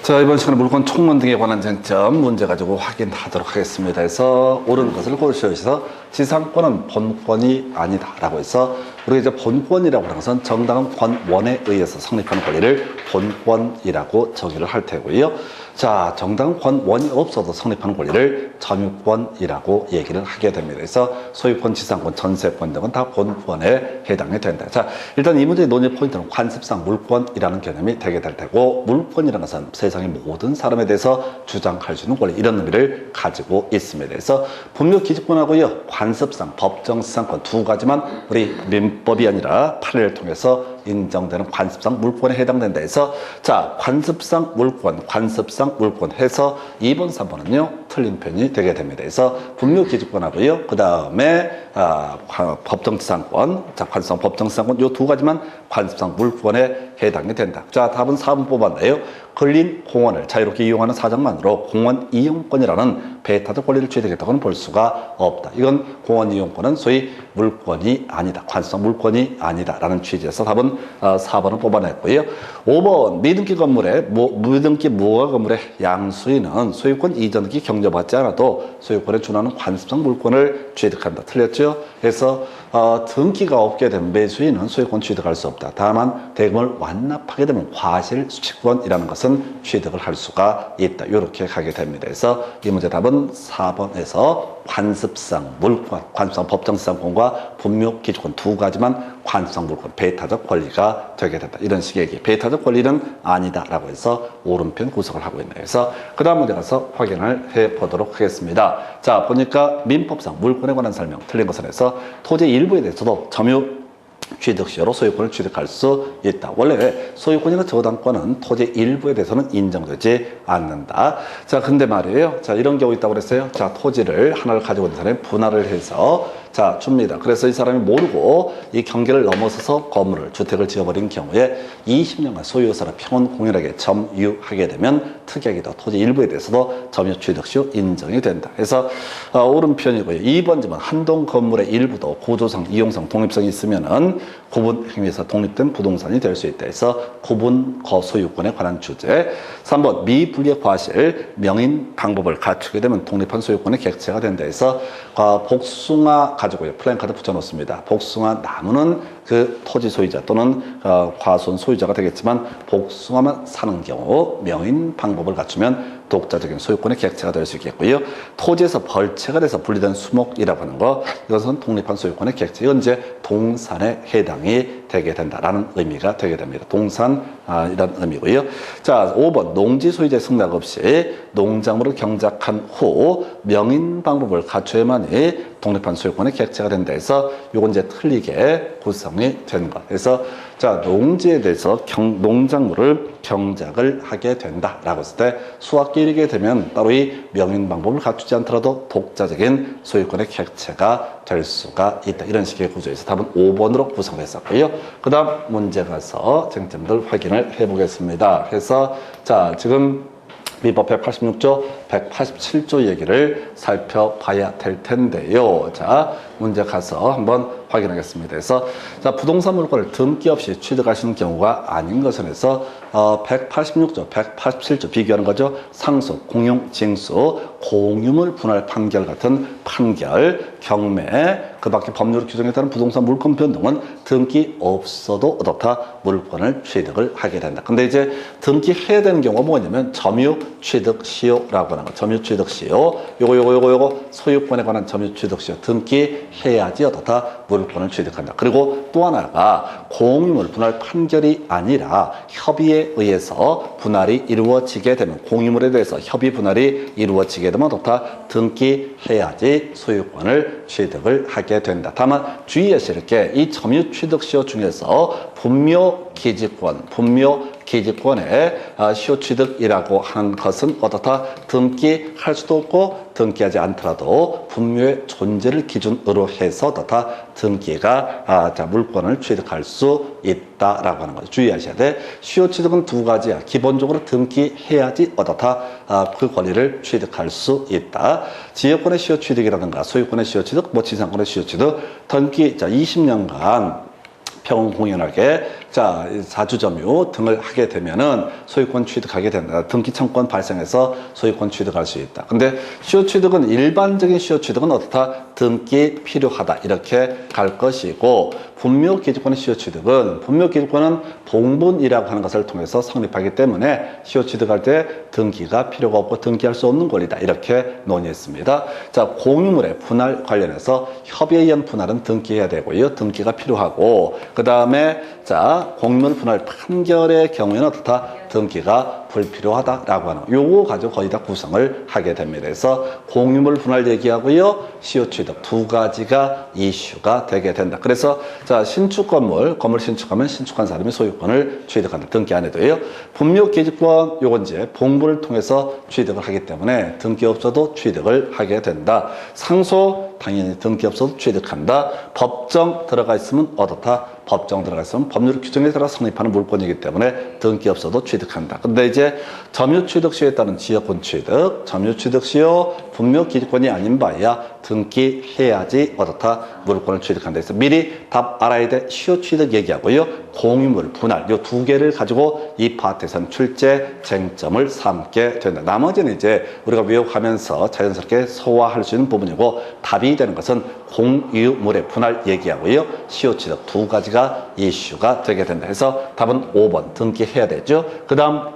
자, 이번 시간에 물권 총론 등에 관한 쟁점 문제 가지고 확인하도록 하겠습니다. 해서 옳은 것을 고르셔서 지상권은 본권이 아니다라고 해서 우리가 이제 본권이라고 하는 것은 정당한 권원에 의해서 성립하는 권리를 본권이라고 정의를 할 테고요. 자, 정당한 권원이 없어도 성립하는 권리를 점유권이라고 얘기를 하게 됩니다. 그래서 소유권, 지상권, 전세권 등은 다 본권에 해당이 된다. 자, 일단 이 문제의 논의 포인트는 관습상 물권이라는 개념이 되게 될 테고, 물권이라는 것은 세상의 모든 사람에 대해서 주장할 수 있는 권리, 이런 의미를 가지고 있습니다. 그래서 법률 기지권하고요, 관습상, 법정지상권 두 가지만 우리 민법이 아니라 판례를 통해서 인정되는 관습상 물권에 해당된다 해서, 자, 관습상 물권, 관습상 물권 해서 2번, 3번은요 틀린 편이 되게 됩니다. 그래서 법률 기지권하고요, 그 다음에 법정지상권, 자, 관습상 법정지상권 요 두 가지만 관습상 물권에 해당이 된다. 자, 답은 4번 뽑았네요. 걸린 공원을 자유롭게 이용하는 사정만으로 공원 이용권이라는 배타적 권리를 취득했다고는 볼 수가 없다. 이건 공원 이용권은 소위 물권이 아니다, 관습상 물권이 아니다라는 취지에서 답은 4번을 뽑아냈고요. 5번 미등기 건물의 미등기 무허가 건물의 양수인은 소유권 이전 등기 경조받지 않아도 소유권에 준하는 관습상 물권을 취득한다. 틀렸죠? 그래서 등기가 없게 된 매수인은 소유권 취득할 수 없다. 다만 대금을 완납하게 되면 과실 수취권이라는 것은 취득을 할 수가 있다. 이렇게 가게 됩니다. 그래서 이 문제 답은 4번에서 관습상 물권, 관습상 법정지상권과 분묘 기주권 두 가지만 관습상 물권, 배타적 권리가 되게 된다. 이런 식의 얘기. 배타적 권리는 아니다라고 해서 오른편 구성을 하고 있네요. 그래서 그 다음 문제 가서 확인을 해보도록 하겠습니다. 자, 보니까 민법상 물권에 관한 설명 틀린 것은 해서 토지 일부에 대해서도 점유 취득 시효로 소유권을 취득할 수 있다. 원래 소유권이나 저당권은 토지 일부에 대해서는 인정되지 않는다. 자, 근데 말이에요. 자, 이런 경우 있다고 그랬어요. 자, 토지를 하나를 가지고 있는 사람이 분할을 해서 자, 줍니다. 그래서 이 사람이 모르고 이 경계를 넘어서서 건물을, 주택을 지어버린 경우에 20년간 소유사를 평온 공연하게 점유하게 되면 특약이다. 토지 일부에 대해서도 점유 취득 시효 인정이 된다. 그래서 오른편이고요. 2번 지문 한동 건물의 일부도 구조상, 이용상, 독립성이 있으면은 구분 행위에서 독립된 부동산이 될 수 있다. 해서 구분 거소유권에 관한 주제. 3번 미분리의 과실, 명인 방법을 갖추게 되면 독립한 소유권의 객체가 된다. 해서 복숭아 가지고요, 플랜카드 붙여놓습니다. 복숭아 나무는 그 토지 소유자 또는 과손 소유자가 되겠지만 복숭아만 사는 경우 명인 방법을 갖추면 독자적인 소유권의 객체가 될 수 있겠고요. 토지에서 벌채가 돼서 분리된 수목이라고 하는 거, 이것은 독립한 소유권의 객체, 이건 이제 동산에 해당이 되게 된다라는 의미가 되게 됩니다. 동산 이런 의미고요. 자, 5번 농지 소유자의 승낙 없이 농작물을 경작한 후 명인 방법을 갖춰야만이 독립한 소유권의 객체가 된다 해서 요건 이제 틀리게 구성이 된 것. 그래서 자, 농지에 대해서 농작물을 경작을 하게 된다라고 했을 때 수확기 이르게 되면 따로 이 명인 방법을 갖추지 않더라도 독자적인 소유권의 객체가 될 수가 있다. 이런 식의 구조에서 답은 5번으로 구성했었고요. 그 다음 문제 가서 쟁점들 확인을 해보겠습니다. 그래서 자, 지금 민법 186조, 187조 얘기를 살펴봐야 될 텐데요. 자, 문제 가서 한번 확인하겠습니다. 그래서 자, 부동산 물건을 등기 없이 취득하시는 경우가 아닌 것은 해서 186조, 187조 비교하는 거죠. 상속, 공용, 징수, 공유물 분할 판결 같은 판결, 경매, 그 밖에 법률 규정에 따른 부동산 물권 변동은 등기 없어도 어떻다? 물권을 취득을 하게 된다. 근데 이제 등기해야 되는 경우가 뭐냐면 점유 취득 시효라고 하는 거. 점유 취득 시효. 요거 소유권에 관한 점유 취득 시효. 등기해야지 어떻다? 물권을 취득한다. 그리고 또 하나가 공유물 분할 판결이 아니라 협의에 의해서 분할이 이루어지게 되면, 공유물에 대해서 협의 분할이 이루어지게 되면 어떻다? 등기해야지 소유권을 취득을 하게 된다. 다만 주의하실 게 이 점유 취득 시효 중에서 분묘 기지권의 시효 취득이라고 하는 것은 어떻다? 등기할 수도 없고 등기하지 않더라도 분묘의 존재를 기준으로 해서 어떻다? 등기가 자, 물권을 취득할 수 있다라고 하는 거죠. 주의하셔야 돼. 시효 취득은 두 가지야. 기본적으로 등기해야지 어떻다? 그 권리를 취득할 수 있다. 지역권의 시효 취득이라든가 소유권의 시효 취득, 지상권의 시효 취득, 등기 자 20년간 평공연하게 자 자주점유 등을 하게 되면은 소유권 취득하게 된다. 등기 청구권 발생해서 소유권 취득할 수 있다. 근데 시효 취득은 일반적인 시효 취득은 어떻다? 등기 필요하다 이렇게 갈 것이고 분묘기지권의 시효 취득은 분묘기지권은 봉분이라고 하는 것을 통해서 성립하기 때문에 시효 취득할 때 등기가 필요가 없고 등기할 수 없는 권리다 이렇게 논의했습니다. 자 공유물의 분할 관련해서 협의에 의한 분할은 등기해야 되고요. 등기가 필요하고 그 다음에 자 공유물 분할 판결의 경우에는 어떻다? 등기가 불필요하다라고 하는 요거 가지고 거의 다 구성을 하게 됩니다. 그래서 공유물 분할 얘기하고요. 시효 취득 두 가지가 이슈가 되게 된다. 그래서 자 신축 건물 신축하면 신축한 사람이 소유권을 취득한다. 등기 안 해도요. 분묘기지권 요건 이제 봉분을 통해서 취득을 하기 때문에 등기 없어도 취득을 하게 된다. 상소 당연히 등기 없어도 취득한다. 법정 들어가 있으면 어떻다? 법정 들어가 있으면 법률 규정에 따라 성립하는 물권이기 때문에 등기 없어도 취득한다. 근데 이제 점유 취득 시효에 따른 지역권 취득, 점유 취득 시효 분묘 기지권이 아닌 바야 등기해야지 어떻다? 물권을 취득한다. 그래서 미리 답 알아야 돼. 시효 취득 얘기하고요. 공유물 분할 요 두 개를 가지고 이 파트에서는 출제 쟁점을 삼게 된다. 나머지는 이제 우리가 외워가면서 자연스럽게 소화할 수 있는 부분이고 답이 되는 것은 공유물의 분할 얘기하고요. 시효 취득 두 가지가 이슈가 되게 된다. 해서 답은 5번 등기해야 되죠. 그 다음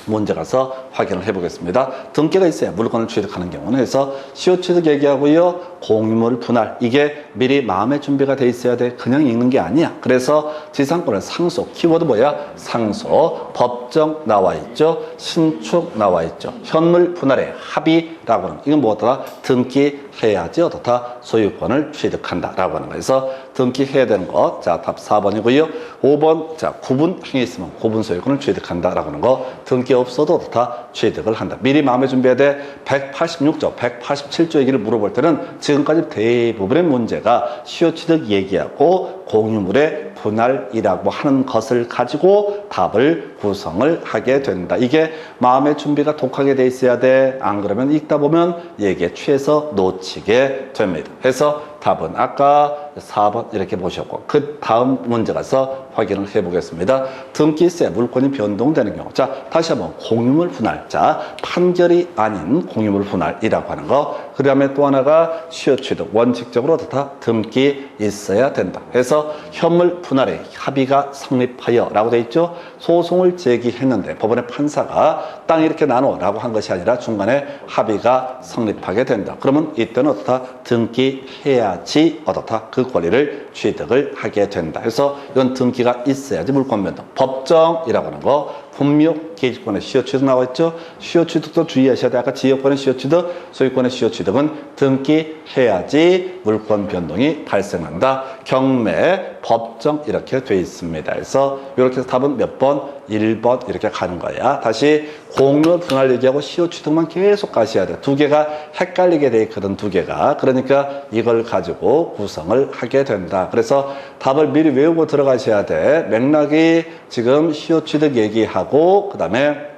문제 가서 확인을 해보겠습니다. 등기가 있어야 물건을 취득하는 경우는 해서 시효 취득 얘기하고요. 공유물 분할 이게 미리 마음의 준비가 돼 있어야 돼. 그냥 읽는 게 아니야. 그래서 지상권은 상소 키워드 뭐야? 상소 법정 나와 있죠. 신축 나와 있죠. 현물 분할의 합의라고 하는 이건 뭐더라? 등기해야지 어떻다? 소유권을 취득한다라고 하는 거에서 등기해야 되는 것. 자, 답 4번이고요. 5번 자 구분 행위 있으면 구분 소유권을 취득한다라고 하는 거. 등기 없어도 어떻다? 취득을 한다. 미리 마음에 준비해야 돼. 186조, 187조 얘기를 물어볼 때는 지금까지 대부분의 문제가 시효 취득 얘기하고 공유물의 분할이라고 하는 것을 가지고 답을 구성을 하게 된다. 이게 마음의 준비가 독하게 돼 있어야 돼. 안 그러면 읽다 보면 얘기에 취해서 놓치게 됩니다. 그래서 답은 아까 4번 이렇게 보셨고 그 다음 문제 가서 확인을 해보겠습니다. 등기세 물권이 변동되는 경우 자 다시 한번 공유물 분할 자 판결이 아닌 공유물 분할이라고 하는 거 그 다음에 또 하나가 시효 취득 원칙적으로 어떻다? 등기 있어야 된다. 그래서 현물 분할의 합의가 성립하여 라고 돼 있죠. 소송을 제기했는데 법원의 판사가 땅 이렇게 나눠 라고 한 것이 아니라 중간에 합의가 성립하게 된다. 그러면 이때는 어떻다? 등기해야지 어떻다? 그 권리를 취득을 하게 된다. 그래서 이건 등기가 있어야지 물권 변동. 법정이라고 하는 거 분묘 기지권의 시효 취득 나와 있죠. 시효 취득도 주의하셔야 돼. 아까 지역권의 시효 취득, 소유권의 시효 취득은 등기해야지 물권 변동이 발생한다. 경매, 법정 이렇게 돼 있습니다. 그래서 이렇게 해서 답은 몇 번? 1번 이렇게 가는 거야. 다시 공유 분할 얘기하고 시효 취득만 계속 가셔야 돼. 두 개가 헷갈리게 돼 있거든. 두 개가. 그러니까 이걸 가지고 구성을 하게 된다. 그래서 답을 미리 외우고 들어가셔야 돼. 맥락이 지금 시효 취득 얘기하고 그 다음에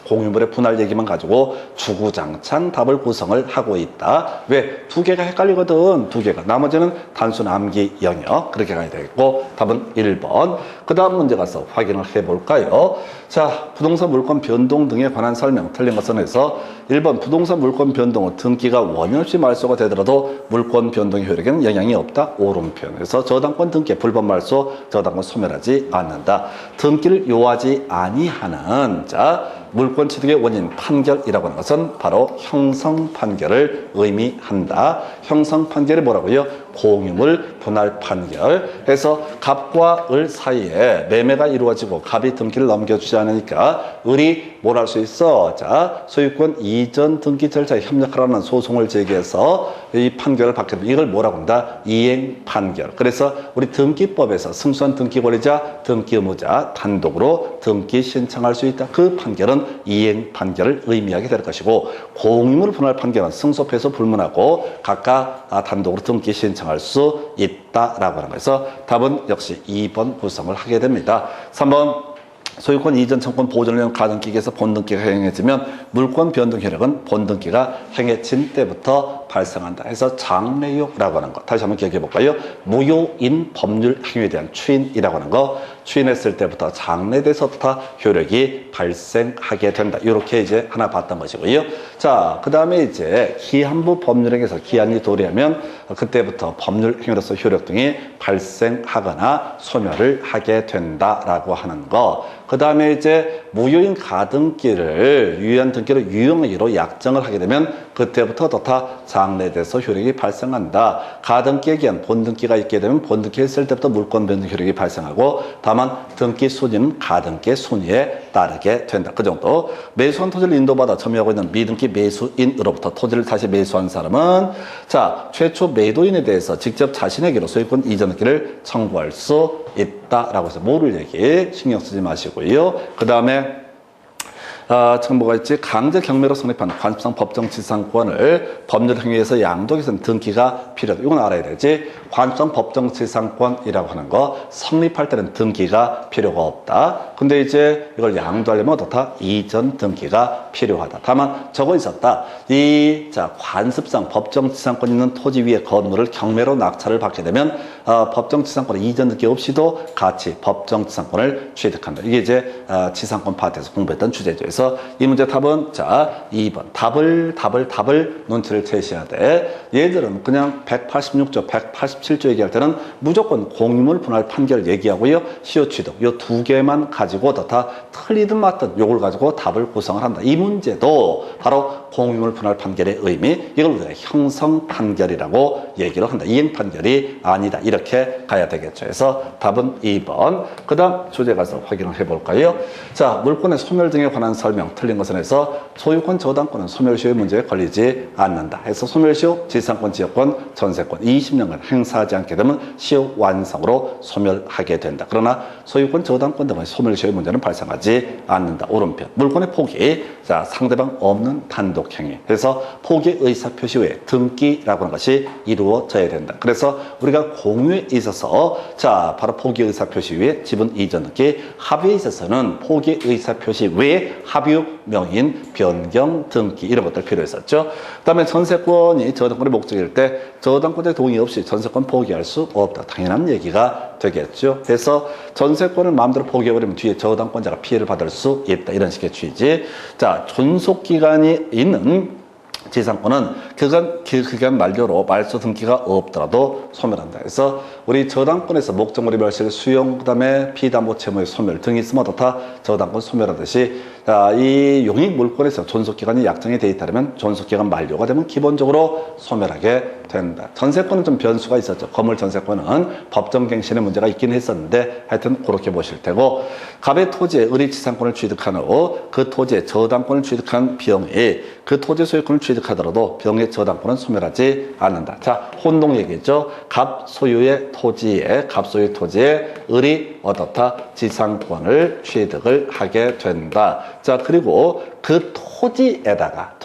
공유물의 분할 얘기만 가지고 주구장창 답을 구성을 하고 있다. 왜? 두 개가 헷갈리거든. 두 개가. 나머지는 단순 암기 영역. 그렇게 가야 되겠고 답은 1번. 그 다음 문제 가서 확인을 해볼까요? 자, 부동산 물권 변동 등에 관한 설명 틀린 것은 해서 1번 부동산 물권 변동 후 등기가 원인 없이 말소가 되더라도 물권 변동의 효력에는 영향이 없다. 오른편. 그래서 저당권 등기 불법 말소 저당권 소멸하지 않는다. 등기를 요하지 아니하는 자 물권 취득의 원인 판결이라고 하는 것은 바로 형성 판결을 의미한다. 형성 판결이 뭐라고요? 공유물 분할 판결. 그래서 갑과 을 사이에 매매가 이루어지고 갑이 등기를 넘겨주지 않으니까 을이 뭘 할 수 있어? 자, 소유권 이전 등기 절차에 협력하라는 소송을 제기해서 이 판결을 받게 되면 이걸 뭐라고 한다? 이행 판결. 그래서 우리 등기법에서 승소한 등기 권리자, 등기 의무자 단독으로 등기 신청할 수 있다. 그 판결은 이행 판결을 의미하게 될 것이고 공유물 분할 판결은 승소, 패소 불문하고 각각 단독으로 등기 신청할 수 있다라고 하는 거에서 답은 역시 2번 구성을 하게 됩니다. 3번 소유권 이전 청구권 보존을 위한 가등기에서 본등기가 행해지면 물권 변동 효력은 본등기가 행해진 때부터 발생한다 해서 장래유라고 하는 거 다시 한번 기억해 볼까요? 무효인 법률 행위에 대한 추인이라고 하는 거 추인했을 때부터 장래돼서부터 효력이 발생하게 된다. 이렇게 이제 하나 봤던 것이고요. 자, 그 다음에 이제 기한부 법률행위에서 기한이 도래하면 그때부터 법률 행위로서 효력 등이 발생하거나 소멸을 하게 된다라고 하는 거. 그 다음에 이제 무효인 가등기를 유효한 등기로 유효행위로 약정을 하게 되면 그때부터 다 장래돼서 효력이 발생한다. 가등기에 기한 본등기가 있게 되면 본등기 했을 때부터 물권 변동 효력이 발생하고 다만 등기 순위는 가등기의 순위에 따르게 된다. 그 정도. 매수한 토지를 인도받아 점유하고 있는 미등기 매수인으로부터 토지를 다시 매수한 사람은 자, 최초 매도인에 대해서 직접 자신에게로 소유권 이전 등기를 청구할 수 있다라고 해서 모를 얘기 신경 쓰지 마시고요. 그 다음에 지금 뭐가 있지? 강제 경매로 성립한 관습상 법정 지상권을 법률 행위에서 양도해서는 등기가 필요하다. 이건 알아야 되지. 관습상 법정 지상권이라고 하는 거 성립할 때는 등기가 필요가 없다. 근데 이제 이걸 양도하려면 어떻다? 이전 등기가 필요하다. 다만 저거 있었다. 관습상 법정 지상권 있는 토지 위에 건물을 경매로 낙찰을 받게 되면 법정 지상권 이전 등기 없이도 같이 법정 지상권을 취득한다. 이게 이제 지상권 파트에서 공부했던 주제죠. 그래서 이 문제 답은 자 2번 답을 눈치를 채셔야 돼. 얘들은 그냥 186조 187조 얘기할 때는 무조건 공유물 분할 판결 얘기하고요. 시효 취득 요 두 개만 가지고 다 틀리든 맞든 요걸 가지고 답을 구성을 한다. 이 문제도 바로 공유물 분할 판결의 의미 이걸 우리가 형성 판결이라고 얘기를 한다. 이행 판결이 아니다. 이렇게 가야 되겠죠. 그래서 답은 2번. 그 다음 주제 가서 확인을 해볼까요? 자, 물권의 소멸 등에 관한 설명 틀린 것은 해서 소유권 저당권은 소멸시효의 문제에 걸리지 않는다. 해서 소멸시효 지상권 지역권 전세권 20년간 행사하지 않게 되면 시효 완성으로 소멸하게 된다. 그러나 소유권 저당권 등의 소멸시효의 문제는 발생하지 않는다. 오른편 물권의 포기 자 상대방 없는 단독행위 그래서 포기 의사표시 외에 등기라고 하는 것이 이루어져야 된다. 그래서 우리가 공유에 있어서 자 바로 포기 의사표시 외에 지분 이전 등기 합의에 있어서는 포기 의사표시 외에 합의 명인 변경 등기 이런 것들 필요했었죠. 그다음에 전세권이 저당권의 목적일 때 저당권의 동의 없이 전세권 포기할 수 없다. 당연한 얘기가 되겠죠. 그래서 전세권을 마음대로 포기해버리면 뒤에 저당권자가 피해를 받을 수 있다. 이런 식의 취지. 자, 존속기간이 있는 지상권은 그 기간 만료로 말소 등기가 없더라도 소멸한다. 그래서 우리 저당권에서 목적물의 멸실, 수용, 그다음에 피담보 채무의 소멸 등이 있으면 다 저당권 소멸하듯이 이 용익 물권에서 존속기간이 약정이 돼 있다면 존속기간 만료가 되면 기본적으로 소멸하게 된다. 전세권은 좀 변수가 있었죠. 건물 전세권은 법정갱신의 문제가 있긴 했었는데 하여튼 그렇게 보실 테고 갑의 토지에 의리지상권을 취득한 후 그 토지에 저당권을 취득한 병이 그 토지 소유권을 취득하더라도 병의 저당권은 소멸하지 않는다. 자, 혼동 얘기죠. 갑 소유의 토지에 의리 어떻다 지상권을 취득을 하게 된다. 자, 그리고 그 토지에다가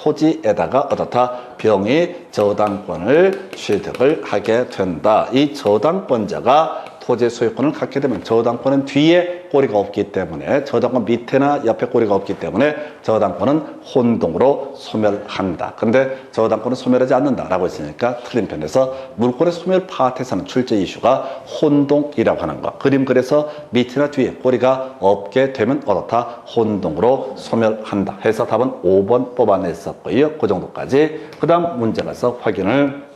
어떻다 병이 저당권을 취득을 하게 된다. 이 저당권자가 토지 소유권을 갖게 되면 저당권은 뒤에 꼬리가 없기 때문에 저당권 밑에나 옆에 꼬리가 없기 때문에 저당권은 혼동으로 소멸한다. 근데 저당권은 소멸하지 않는다라고 했으니까 틀린 편에서 물권의 소멸 파트에서는 출제 이슈가 혼동이라고 하는 거. 그림 그래서 밑이나 뒤에 꼬리가 없게 되면 어떻다 혼동으로 소멸한다. 해서 답은 5번 뽑아냈었고요. 그 정도까지. 그 다음 문제 가서 확인을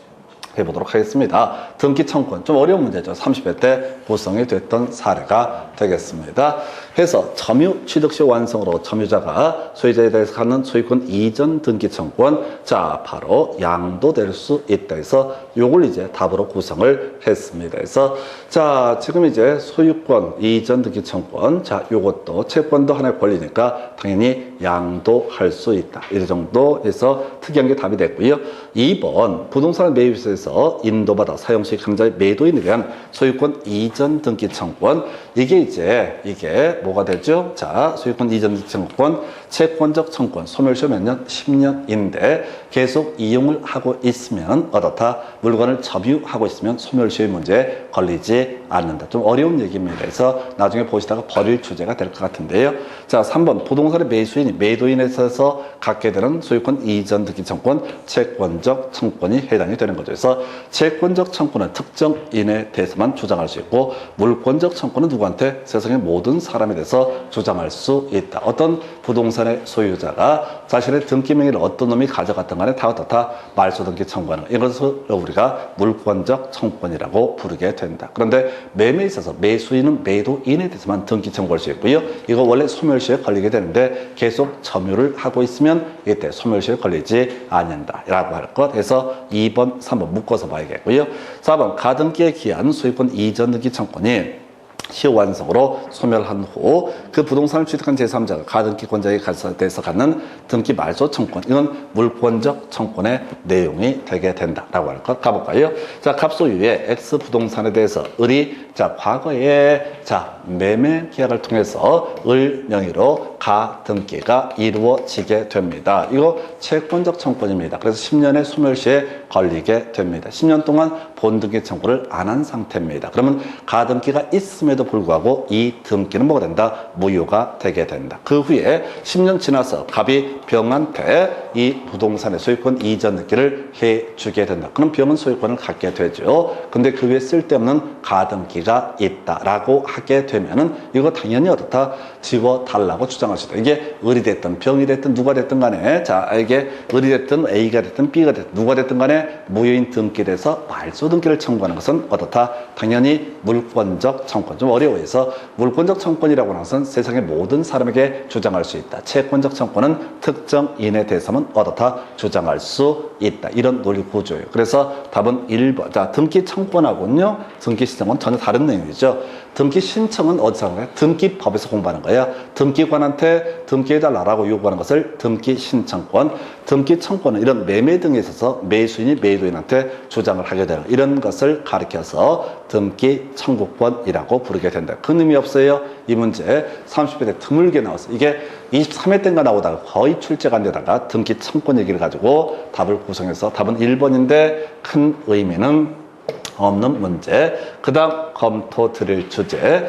해보도록 하겠습니다. 등기 청구권 좀 어려운 문제죠. 30회 때 구성이 됐던 사례가 되겠습니다. 해서 점유 취득시 완성으로 점유자가 소유자에 대해서 갖는 소유권 이전 등기 청구권 자 바로 양도될 수 있다 해서 요걸 이제 답으로 구성을 했습니다. 그래서 자 지금 이제 소유권 이전 등기 청구권 자 요것도 채권도 하나의 권리니까 당연히 양도할 수 있다. 이 정도 해서 특이한 게 답이 됐고요. 2번 부동산을 매입해서 인도받아 사용수익 강자의 매도인에 대한 소유권 이전 등기 청구권 이게 뭐가 되죠? 자, 소유권 이전 등기 청구권 채권적 청권, 소멸시효 몇 년? 10년인데 계속 이용을 하고 있으면 어떻다? 물건을 점유하고 있으면 소멸시효의 문제에 걸리지 않는다. 좀 어려운 얘기입니다. 그래서 나중에 보시다가 버릴 주제가 될 것 같은데요. 자, 3번 부동산의 매수인이 매도인에 있어서 갖게 되는 소유권 이전 등기 청권, 채권적 청권이 해당이 되는 거죠. 그래서 채권적 청권은 특정인에 대해서만 주장할 수 있고 물권적 청권은 누구한테? 세상의 모든 사람에 대해서 주장할 수 있다. 어떤 부동산의 소유자가 자신의 등기 명의를 어떤 놈이 가져갔던 간에 다 어떻다? 말소 등기 청구하는 거. 이것을 우리가 물권적 청권이라고 부르게 된다. 그런데 매매에 있어서 매수인은 매도인에 대해서만 등기 청구할 수 있고요. 이거 원래 소멸시효에 걸리게 되는데 계속 점유를 하고 있으면 이때 소멸시효에 걸리지 않는다라고 할 것. 해서 2번, 3번 묶어서 봐야겠고요. 4번 가등기에 기한 소유권 이전 등기 청권이 시효완성으로 소멸한 후 그 부동산을 취득한 제3자가 가등기권자에게 대해서 갖는 등기 말소 청권, 이건 물권적 청권의 내용이 되게 된다라고 할 것. 가볼까요? 자, 갑소유의 X 부동산에 대해서 을이 자 과거에 자 매매 계약을 통해서 을 명의로 가등기가 이루어지게 됩니다. 이거 채권적 청권입니다. 그래서 10년의 소멸시에 걸리게 됩니다. 10년 동안 본등기 청구를 안 한 상태입니다. 그러면 가등기가 있음에도 불구하고 이 등기는 뭐가 된다? 무효가 되게 된다. 그 후에 10년 지나서 갑이 병한테 이 부동산의 소유권 이전 등기를 해주게 된다. 그럼 병은 소유권을 갖게 되죠. 근데 그 위에 쓸데없는 가등기가 있다라고 하게 되면은 이거 당연히 어떻다? 지워달라고 주장할 수 있다. 이게 을이 됐든 병이 됐든 누가 됐든 간에 자 이게 을이 됐든 A가 됐든 B가 됐든 누가 됐든 간에 무효인 등기에 대해서 말소 등기를 청구하는 것은 어떻다? 당연히 물권적 청권. 좀 어려워해서 물권적 청권이라고 하는 것은 세상의 모든 사람에게 주장할 수 있다. 채권적 청권은 특정인에 대해서만 어떻다? 주장할 수 있다. 이런 논리 구조예요. 그래서 답은 1번. 자, 등기 청권하고는요, 등기 신청은 전혀 다른 내용이죠. 등기 신청은 어디서 하는 거야? 등기법에서 공부하는 거야. 등기관한테 등기해달라고 요구하는 것을 등기 신청권, 등기 청권은 이런 매매 등에 있어서 매수인이 매도인한테 주장을 하게 되는 이런 것을 가리켜서 등기 청구권이라고 부르게 된다. 큰 의미 없어요. 이 문제 30회 때 드물게 나왔어. 이게 23회 때인가 나오다가 거의 출제가 안 되다가 등기 청권 얘기를 가지고 답을 구성해서 답은 1번인데 큰 의미는 없는 문제. 그 다음 검토 드릴 주제.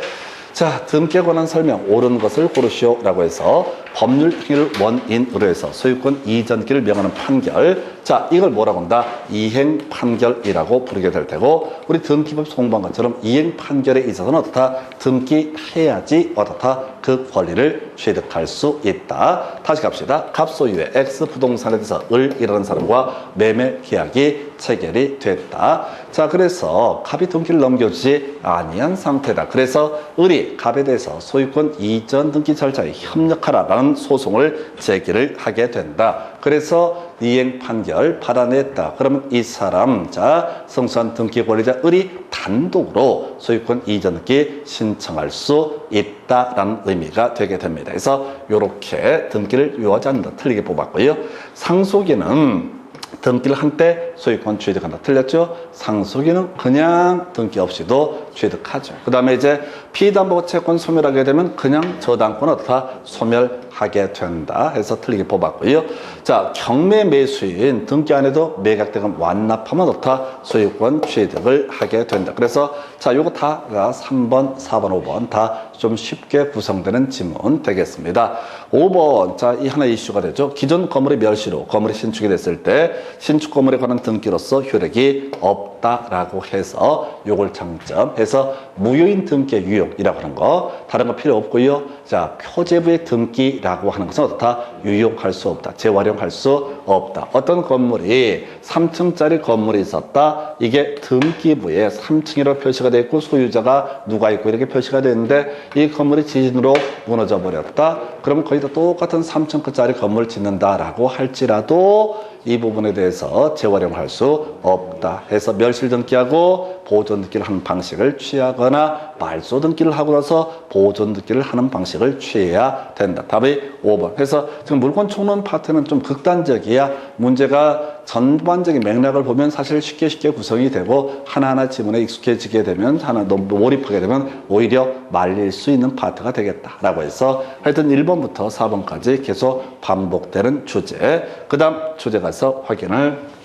자, 등기에 관한 설명, 옳은 것을 고르시오라고 해서 법률 행위를 원인으로 해서 소유권 이전기를 명하는 판결. 자, 이걸 뭐라고 한다? 이행 판결이라고 부르게 될 테고, 우리 등기법에서 공부한 것처럼 이행 판결에 있어서는 어떻다? 등기해야지 어떻다? 그 권리를 취득할 수 있다. 다시 갑시다. 갑소유의 X 부동산에 대해서 을이라는 사람과 매매 계약이 체결이 됐다. 자, 그래서 갑이 등기를 넘겨주지 아니한 상태다. 그래서 을이 갑에 대해서 소유권 이전 등기 절차에 협력하라라는 소송을 제기를 하게 된다. 그래서 이행 판결 받아냈다. 그러면 이 사람, 자, 성소한 등기 권리자 을이 단독으로 소유권 이전 등기 신청할 수 있다라는 의미가 되게 됩니다. 그래서 이렇게 등기를 요하지 않는다. 틀리게 뽑았고요. 상속인은 등기를 한때 소유권 취득한다. 틀렸죠? 상속인은 그냥 등기 없이도 취득하죠. 그 다음에 이제 피담보 채권 소멸하게 되면 그냥 저당권 어떻다? 소멸하게 된다. 해서 틀리게 뽑았고요. 자, 경매 매수인 등기 안 해도 매각대금 완납하면 어떻다? 소유권 취득을 하게 된다. 그래서 자, 요거 다 3번, 4번, 5번 다 좀 쉽게 구성되는 지문 되겠습니다. 5번, 자, 이 하나의 이슈가 되죠. 기존 건물의 멸시로 건물이 신축이 됐을 때 신축 건물에 관한 등기로서 효력이 없다라고 해서 요걸 장점해서 무효인 등기의 유용이라고 하는 거 다른 거 필요 없고요. 자, 표제부의 등기라고 하는 것은 어떻다? 유용할 수 없다. 재활용할 수 없다. 어떤 건물이 3층짜리 건물이 있었다. 이게 등기부에 3층이라고 표시가 되어 있고 소유자가 누가 있고 이렇게 표시가 되는데 이 건물이 지진으로 무너져 버렸다. 그러면 거의 다 똑같은 3층짜리 건물을 짓는다라고 할지라도 이 부분에 대해서 재활용할 수 없다 해서 멸실 등기하고 보존 등기를 하는 방식을 등기를 취하거나 말소 등기를 하고 나서 보존 등기를 하는 방식을 취해야 된다. 답이 5번. 그래서 지금 물권 총론 파트는 좀 극단적이야. 문제가 전반적인 맥락을 보면 사실 쉽게 구성이 되고 하나하나 지문에 익숙해지게 되면 너무 몰입하게 되면 오히려 말릴 수 있는 파트가 되겠다라고 해서 하여튼 1번부터 4번까지 계속 반복되는 주제. 그 다음 주제 가서 확인을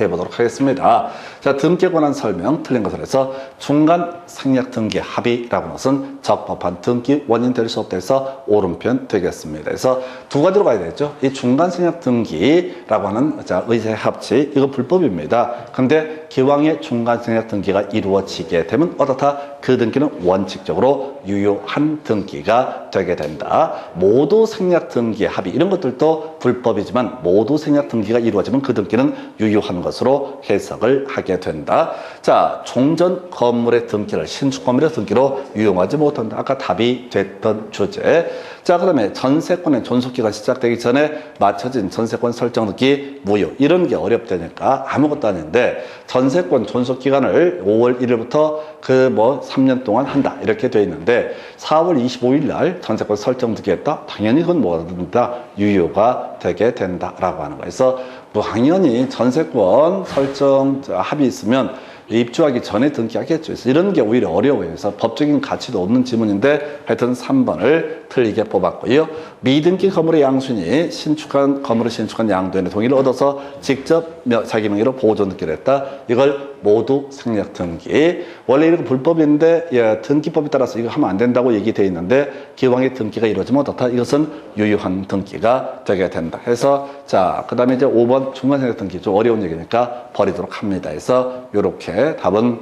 해보도록 하겠습니다. 자, 등기에 관한 설명 틀린 것을 해서 중간 생략 등기 합의라고 하는 것은 적법한 등기 원인 될 수 없다 해서 오른편 되겠습니다. 그래서 두 가지로 가야 되겠죠. 이 중간 생략 등기라고 하는 의제 합치 이거 불법입니다. 근데 기왕에 중간 생략 등기가 이루어지게 되면 어떻다? 그 등기는 원칙적으로 유효한 등기가 되게 된다. 모두 생략 등기 합의 이런 것들도 불법이지만 모두 생략 등기가 이루어지면 그 등기는 유효한 것으로 해석을 하게 된다. 자, 종전 건물의 등기를 신축 건물의 등기로 유용하지 못한다. 아까 답이 됐던 주제. 자, 그다음에 전세권의 존속기가 시작되기 전에 맞춰진 전세권 설정 등기 무효. 이런 게 어렵다니까 아무것도 아닌데 전세권 존속기간을 5월 1일부터 3년 동안 한다. 이렇게 돼 있는데 4월 25일 날 전세권 설정 등기했다. 당연히 그건 뭐다? 유효가 되게 된다라고 하는 거예요. 그래서 당연히 전세권 설정 합의 있으면 입주하기 전에 등기하겠죠. 그래서 이런 게 오히려 어려워요. 그래서 법적인 가치도 없는 지문인데 하여튼 3번을 틀리게 뽑았고요. 미등기 건물의 양순이 신축한 건물을 신축한 양도인의 동의를 얻어서 직접 자기 명의로 보존 등기를 했다. 이걸 모두 생략 등기. 원래 이거 불법인데 등기법에 따라서 이거 하면 안 된다고 얘기되어 있는데 기왕에 등기가 이루어지면 어떻다? 이것은 유효한 등기가 되게 된다. 해서 자, 그 다음에 이제 5번 중간 생략 등기 좀 어려운 얘기니까 버리도록 합니다. 그래서 이렇게 답은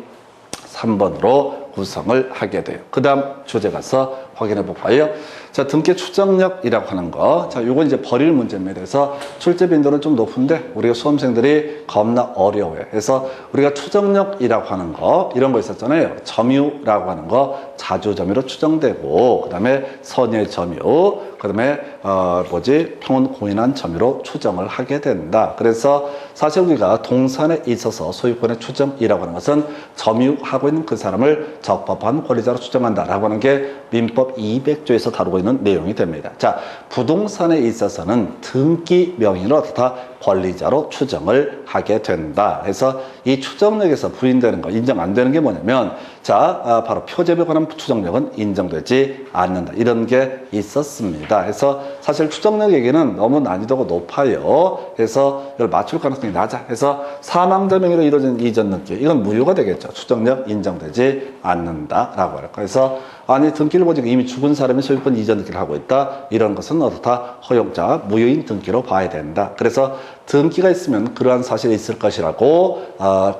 3번으로 구성을 하게 돼요. 그 다음 주제 가서 확인해 볼까요? 자, 등기 추정력이라고 하는 거. 자, 요건 이제 버릴 문제입니다. 그래서 출제 빈도는 좀 높은데 우리가 수험생들이 겁나 어려워요. 그래서 우리가 추정력이라고 하는 거, 이런 거 있었잖아요. 점유라고 하는 거, 자주 점유로 추정되고, 그 다음에 선의 점유, 그 다음에 평온 공인한 점유로 추정을 하게 된다. 그래서 사실 우리가 동산에 있어서 소유권의 추정이라고 하는 것은 점유하고 있는 그 사람을 적법한 권리자로 추정한다라고 하는 게 민법 200조에서 다루고 있는 내용이 됩니다. 자, 부동산에 있어서는 등기 명의는 어떻다? 권리자로 추정을 하게 된다. 그래서 이 추정력에서 부인되는 거, 인정 안 되는 게 뭐냐면, 자, 바로 표제에 관한 추정력은 인정되지 않는다. 이런 게 있었습니다. 그래서 사실 추정력 얘기는 너무 난이도가 높아요. 그래서 이걸 맞출 가능성이 낮아. 그래서 사망자 명의로 이루어진 이전 등기, 이건 무효가 되겠죠. 추정력 인정되지 않는다라고 할까. 그래서 아니 등기를 보니까 이미 죽은 사람이 소유권 이전 등기를 하고 있다. 이런 것은 어떻다? 허용자 무효인 등기로 봐야 된다. 그래서 등기가 있으면 그러한 사실이 있을 것이라고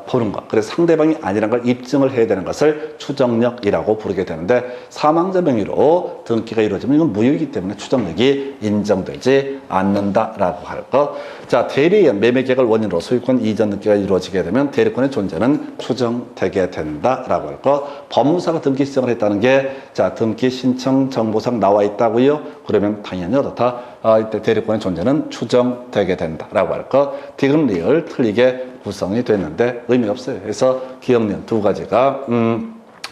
보는 것. 그래서 상대방이 아니란 걸 입증을 해야 되는 것을 추정력이라고 부르게 되는데 사망자 명의로 등기가 이루어지면 이건 무효이기 때문에 추정력이 인정되지 않는다라고 할 것. 자, 대리인 매매계약을 원인으로 소유권 이전 등기가 이루어지게 되면 대리권의 존재는 추정되게 된다라고 할 것. 법무사가 등기 신청을 했다는 게 자, 등기 신청 정보상 나와 있다고요? 그러면 당연히 어떻다? 이때 대리권의 존재는 추정되게 된다라고 할 것. 디귿 리을 틀리게 구성이 됐는데 의미 없어요. 그래서 기억, 니은 두 가지가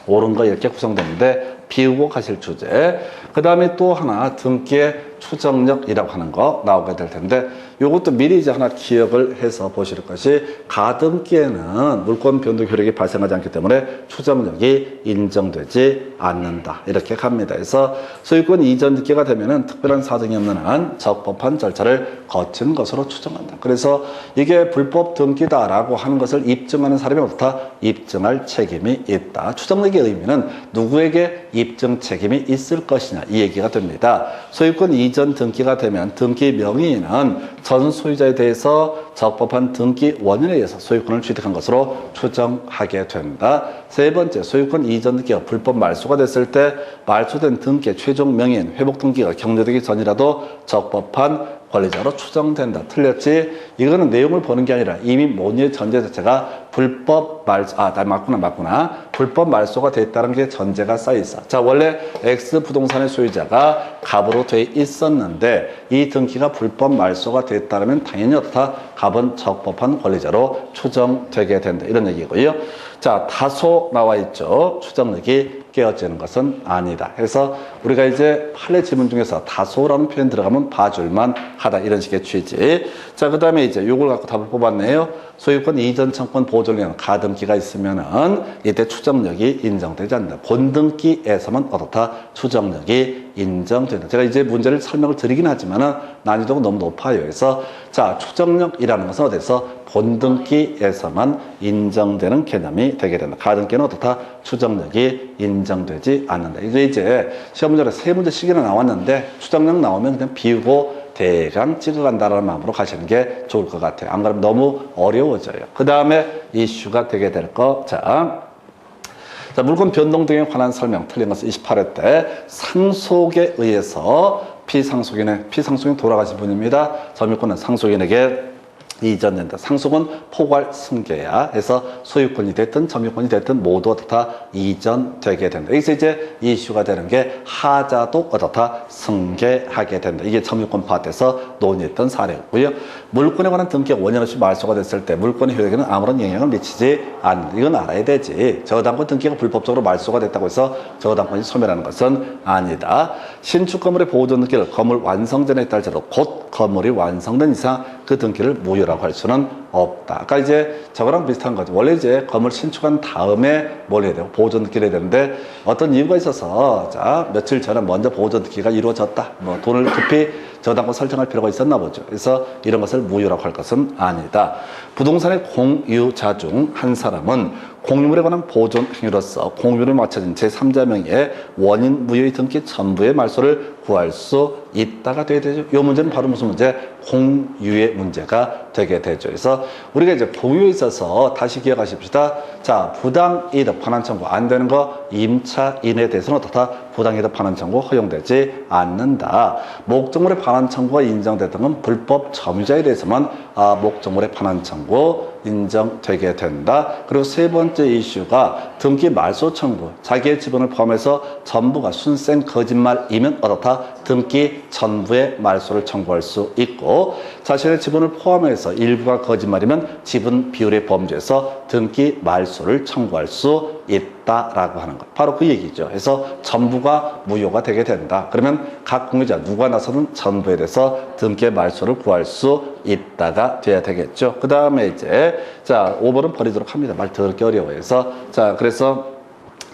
옳은 거 이렇게 구성되는데 비우고 가실 주제. 그 다음에 또 하나 등기의 추정력이라고 하는 거 나오게 될 텐데 요것도 미리 이제 하나 기억을 해서 보실 것이 가등기에는 물권 변동 효력이 발생하지 않기 때문에 추정력이 인정되지 않는다. 이렇게 갑니다. 그래서 소유권 이전 등기가 되면은 특별한 사정이 없는 한 적법한 절차를 거친 것으로 추정한다. 그래서 이게 불법 등기다라고 하는 것을 입증하는 사람이 어떻다? 입증할 책임이 있다. 추정력의 의미는 누구에게 입증 책임이 있을 것이냐 이 얘기가 됩니다. 소유권 이전 등기가 되면 등기 명의인은 전 소유자에 대해서 적법한 등기 원인에 의해서 소유권을 취득한 것으로 추정하게 된다. 세 번째, 소유권 이전 등기가 불법 말소가 됐을 때 말소된 등기의 최종 명의인 회복 등기가 격려되기 전이라도 적법한 권리자로 추정된다. 틀렸지? 이거는 내용을 보는 게 아니라 이미 논의의 전제 자체가 불법 말소, 맞구나. 불법 말소가 됐다는 게 전제가 쌓여 있어. 자, 원래 X 부동산의 소유자가 갑으로 돼 있었는데 이 등기가 불법 말소가 됐다면 당연히 어떻다? 갑은 적법한 권리자로 추정되게 된다. 이런 얘기고요. 자, 다소 나와 있죠. 추정력이 깨어지는 것은 아니다. 그래서 우리가 이제 판례 지문 중에서 다소라는 표현 들어가면 봐줄만 하다. 이런 식의 취지. 자, 그 다음에 이제 요걸 갖고 답을 뽑았네요. 소유권 이전 청권 보존을 위한 가등기가 있으면은 이때 추정력이 인정되지 않는다. 본등기에서만 어떻다? 추정력이 인정된다. 제가 이제 문제를 설명을 드리긴 하지만은 난이도가 너무 높아요. 그래서 자, 추정력이라는 것은 어디서 본등기에서만 인정되는 개념이 되게 된다. 가등기는 어떻다? 추정력이 인정되지 않는다. 이제 시험 문제로 세 문제씩이나 나왔는데 추정력 나오면 그냥 비우고 대강 찍어간다는 마음으로 가시는 게 좋을 것 같아요. 안 그러면 너무 어려워져요. 그 다음에 이슈가 되게 될 거. 자, 물권 변동 등에 관한 설명 틀린 것은 28회 때 상속에 의해서 피상속인 돌아가신 분입니다. 점유권은 상속인에게 이전된다. 상속은 포괄 승계야. 해서 소유권이 됐든 점유권이 됐든 모두 어떻다? 이전되게 된다. 여기서 이제 이슈가 되는 게 하자도 어떻다? 승계하게 된다. 이게 점유권 파트에서 논의했던 사례였고요. 물권에 관한 등기가 원인 없이 말소가 됐을 때 물권의 효력에는 아무런 영향을 미치지 않는다. 이건 알아야 되지. 저당권 등기가 불법적으로 말소가 됐다고 해서 저당권이 소멸하는 것은 아니다. 신축 건물의 보존 등기를 건물 완성 전에 했다 할지라도 곧 건물이 완성된 이상 그 등기를 무효라고 할 수는 없다. 아까 이제 저거랑 비슷한 거죠. 원래 이제 건물 신축한 다음에 뭘 해야 되고 보존 등기를 해야 되는데 어떤 이유가 있어서 자, 며칠 전에 먼저 보존 등기가 이루어졌다. 뭐 돈을 급히 저당권 설정할 필요가 있었나 보죠. 그래서 이런 것을 무효라고 할 것은 아니다. 부동산의 공유자 중 한 사람은 공유물에 관한 보존 행위로서 공유를 맞춰진 제3자 명의의 원인 무효의 등기 전부의 말소를 구할 수 있다가 되게 되죠. 이 문제는 바로 무슨 문제? 공유의 문제가 되게 되죠. 그래서 우리가 이제 공유에 있어서 다시 기억하십시다. 자, 부당이득 반환 청구 안 되는 거 임차인에 대해서는 어떻다? 부당이득 반환 청구 허용되지 않는다. 목적물의 반환 청구가 인정되던 건 불법 점유자에 대해서만 목적물의 반환 청구 인정되게 된다. 그리고 세 번째 이슈가 등기 말소 청구. 자기의 지분을 포함해서 전부가 순생 거짓말이면 어떻다? 등기 전부의 말소를 청구할 수 있고 자신의 지분을 포함해서 일부가 거짓말이면 지분 비율의 범죄에서 등기 말소를 청구할 수 있다라고 하는 것. 바로 그 얘기죠. 그래서 전부가 무효가 되게 된다. 그러면 각 공유자 누가 나서는 전부에 대해서 등기 말소를 구할 수 있다가 돼야 되겠죠. 그 다음에 이제 자 5번은 버리도록 합니다. 말 더럽게 어려워해서 자 그래서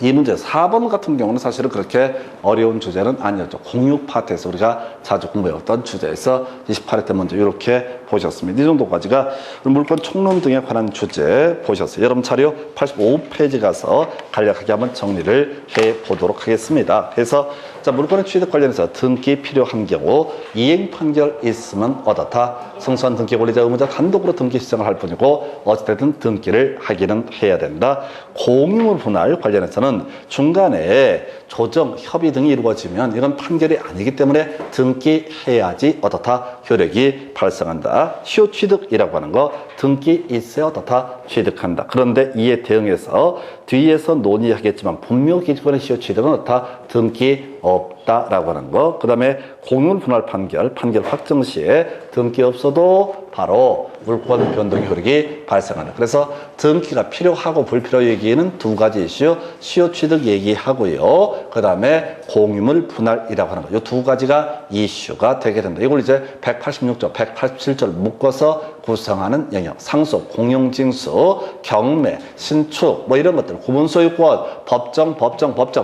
이 문제 4번 같은 경우는 사실은 그렇게 어려운 주제는 아니었죠. 공유 파트에서 우리가 자주 공부해왔던 주제에서 28회 때 먼저 이렇게 보셨습니다. 이 정도까지가 물권 총론 등에 관한 주제 보셨어요. 여러분 자료 85페이지 가서 간략하게 한번 정리를 해보도록 하겠습니다. 그래서 자 물권의 취득 관련해서 등기 필요한 경우 이행 판결 있으면 어떻다? 성소한 등기 권리자 의무자 단독으로 등기 시정을 할 뿐이고 어찌됐든 등기를 하기는 해야 된다. 공유물 분할 관련해서는 중간에 조정, 협의 등이 이루어지면 이건 판결이 아니기 때문에 등기해야지 어떻다? 효력이 발생한다. 시효 취득이라고 하는 거 등기 있어야 어떻다? 취득한다. 그런데 이에 대응해서 뒤에서 논의하겠지만 분묘 기준의 시효 취득은 어떻다? 등기 없다라고 하는 거. 그 다음에 공유물 분할 판결 확정 시에 등기 없어도 바로 물권 변동 효력이 발생한다. 그래서 등기가 필요하고 불필요 얘기는 두 가지 이슈, 시효 취득 얘기하고요. 그 다음에 공유물 분할이라고 하는 거. 이 두 가지가 이슈가 되게 된다. 이걸 이제 186조, 187조를 묶어서 구성하는 영역. 상속, 공용징수, 경매, 신축, 뭐 이런 것들, 구분소유권, 법정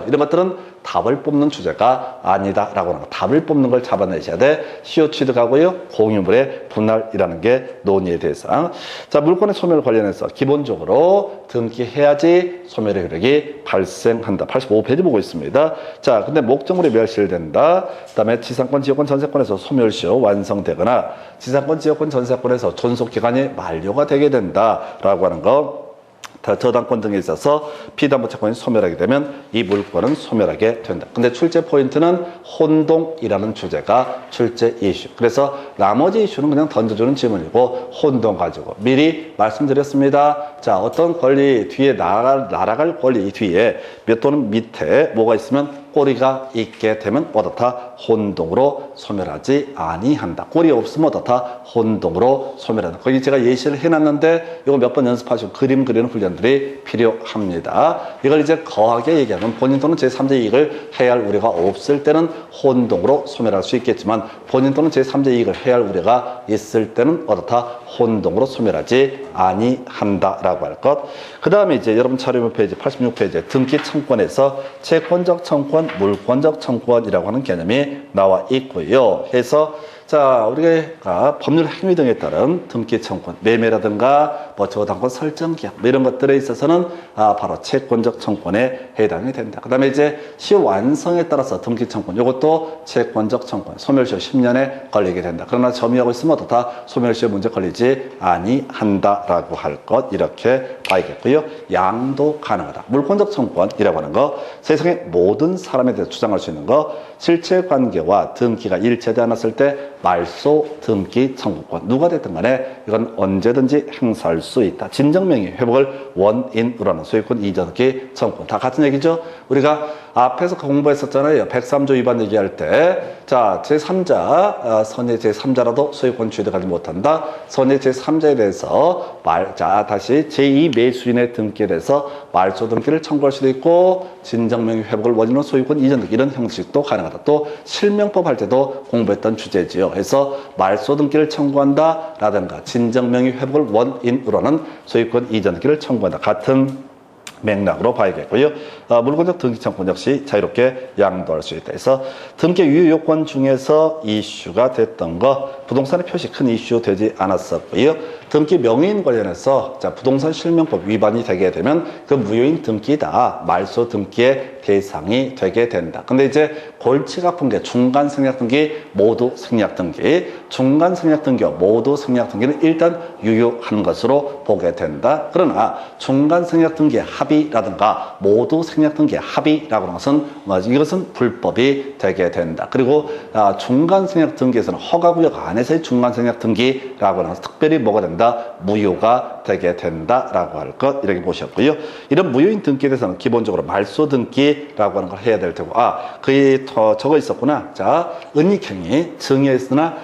이런 것들은 답을 뽑는 주제가 아니다라고 하는 거. 답을 뽑는 걸 잡아내셔야 돼. 시효 취득하고요. 공유물의 분할이라는 게 논의의 대상. 자, 물권의 소멸 관련해서 기본적으로 등기해야지 소멸의 효력이 발생한다. 85페이지 보고 있습니다. 자, 근데 목적물이 멸실된다. 그 다음에 지상권, 지역권, 전세권에서 소멸시효 완성되거나 지상권, 지역권, 전세권에서 존속기간이 만료가 되게 된다라고 하는 거. 저당권 등에 있어서 피담보 채권이 소멸하게 되면 이 물권은 소멸하게 된다. 근데 출제 포인트는 혼동이라는 주제가 출제 이슈. 그래서 나머지 이슈는 그냥 던져주는 질문이고 혼동 가지고 미리 말씀드렸습니다. 자, 어떤 권리 뒤에 날아갈 권리 뒤에 몇 또는 밑에 뭐가 있으면 꼬리가 있게 되면 어떻다? 혼동으로 소멸하지 아니한다. 꼬리 없으면 어떻다? 혼동으로 소멸한다. 거기 제가 예시를 해놨는데 이거 몇 번 연습하시고 그림 그리는 훈련들이 필요합니다. 이걸 이제 거하게 얘기하면 본인 또는 제3자 이익을 해야 할 우려가 없을 때는 혼동으로 소멸할 수 있겠지만 본인 또는 제3자 이익을 해야 할 우려가 있을 때는 어떻다? 혼동으로 소멸하지 아니한다라고 할 것. 그 다음에 이제 여러분 자료 페이지 86페이지에 등기 청권에서 채권적 청권, 물권적 청권이라고 하는 개념이 나와 있고요. 해서 자, 우리가 법률 행위 등에 따른 등기 청권, 매매라든가 뭐 저당권 설정 계약 뭐 이런 것들에 있어서는 바로 채권적 청권에 해당이 된다. 그 다음에 이제 시완성에 따라서 등기 청권, 이것도 채권적 청권, 소멸시효 10년에 걸리게 된다. 그러나 점유하고 있으면 어떻다? 소멸시효 문제 걸리지 아니한다라고 할 것, 이렇게 봐야겠고요. 양도 가능하다. 물권적 청권이라고 하는 거, 세상의 모든 사람에 대해서 주장할 수 있는 거, 실체관계와 등기가 일치하지 않았을 때 말소, 등기, 청구권 누가 됐든 간에 이건 언제든지 행사할 수 있다. 진정명의 회복을 원인으로 하는 소유권 이전기 청구권 다 같은 얘기죠. 우리가 앞에서 공부했었잖아요. 103조 위반 얘기할 때 자, 제3자, 선의 제3자라도 소유권 취득하지 못한다. 선의 제3자에 대해서 다시 제2 매수인의 등기에 대해서 말소 등기를 청구할 수도 있고 진정명의 회복을 원인으로 소유권 이전 등기 이런 형식도 가능하다. 또 실명법 할 때도 공부했던 주제지요. 그래서 말소 등기를 청구한다 라든가 진정명의 회복을 원인으로 하는 소유권 이전 등기를 청구한다. 같은 맥락으로 봐야겠고요. 물권적 등기 청구권 역시 자유롭게 양도할 수 있다. 그래서 등기 유효 요건 중에서 이슈가 됐던 거 부동산의 표시 큰 이슈 되지 않았었고요. 등기 명의인 관련해서 자, 부동산 실명법 위반이 되게 되면 그 무효인 등기다. 말소 등기의 대상이 되게 된다. 근데 이제 골치가 아픈 게 중간 생략 등기, 모두 생략 등기. 중간 생략 등기와 모두 생략 등기는 일단 유효한 것으로 보게 된다. 그러나 중간 생략 등기의 합의라든가 모두 생략 등기의 합의라고 하는 것은 이것은 불법이 되게 된다. 그리고 중간 생략 등기에서는 허가구역 안에서의 중간 생략 등기라고 하는 것은 특별히 뭐가 된다? 무효가 되게 된다라고 할 것 이렇게 보셨고요. 이런 무효인 등기에 대해서는 기본적으로 말소 등기라고 하는 걸 해야 될 테고 그게 적어 있었구나. 자, 은닉행위 증여했으나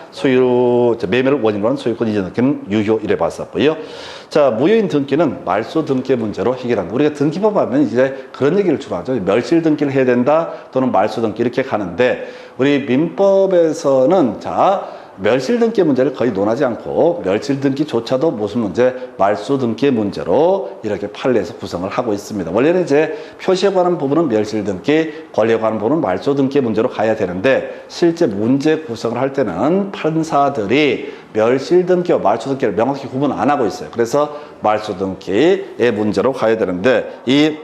매매를 원인으로 하는 소유권 이전 등기는 유효 이래 봤었고요. 자, 무효인 등기는 말소 등기 문제로 해결한다. 우리가 등기법 하면 이제 그런 얘기를 주로 하죠. 멸실 등기를 해야 된다 또는 말소 등기 이렇게 가는데 우리 민법에서는 자, 멸실 등기 문제를 거의 논하지 않고 멸실 등기조차도 무슨 문제? 말소 등기 문제로 이렇게 판례에서 구성을 하고 있습니다. 원래는 이제 표시에 관한 부분은 멸실 등기, 권리에 관한 부분은 말소 등기 문제로 가야 되는데 실제 문제 구성을 할 때는 판사들이 멸실 등기와 말소 등기를 명확히 구분 안 하고 있어요. 그래서 말소 등기의 문제로 가야 되는데 이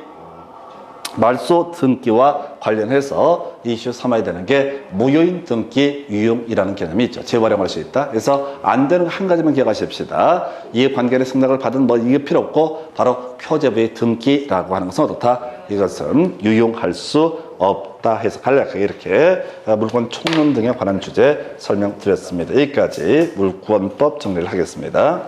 말소 등기와 관련해서 이슈 삼아야 되는 게 무효인 등기 유용이라는 개념이 있죠. 재활용할 수 있다. 그래서 안 되는 거 한 가지만 기억하십시다. 이해관계의 승낙을 받은 이게 필요 없고 바로 표제부의 등기라고 하는 것은 어떻다? 이것은 유용할 수 없다 해서 간략하게 이렇게 물권 총론 등에 관한 주제 설명드렸습니다. 여기까지 물권법 정리를 하겠습니다.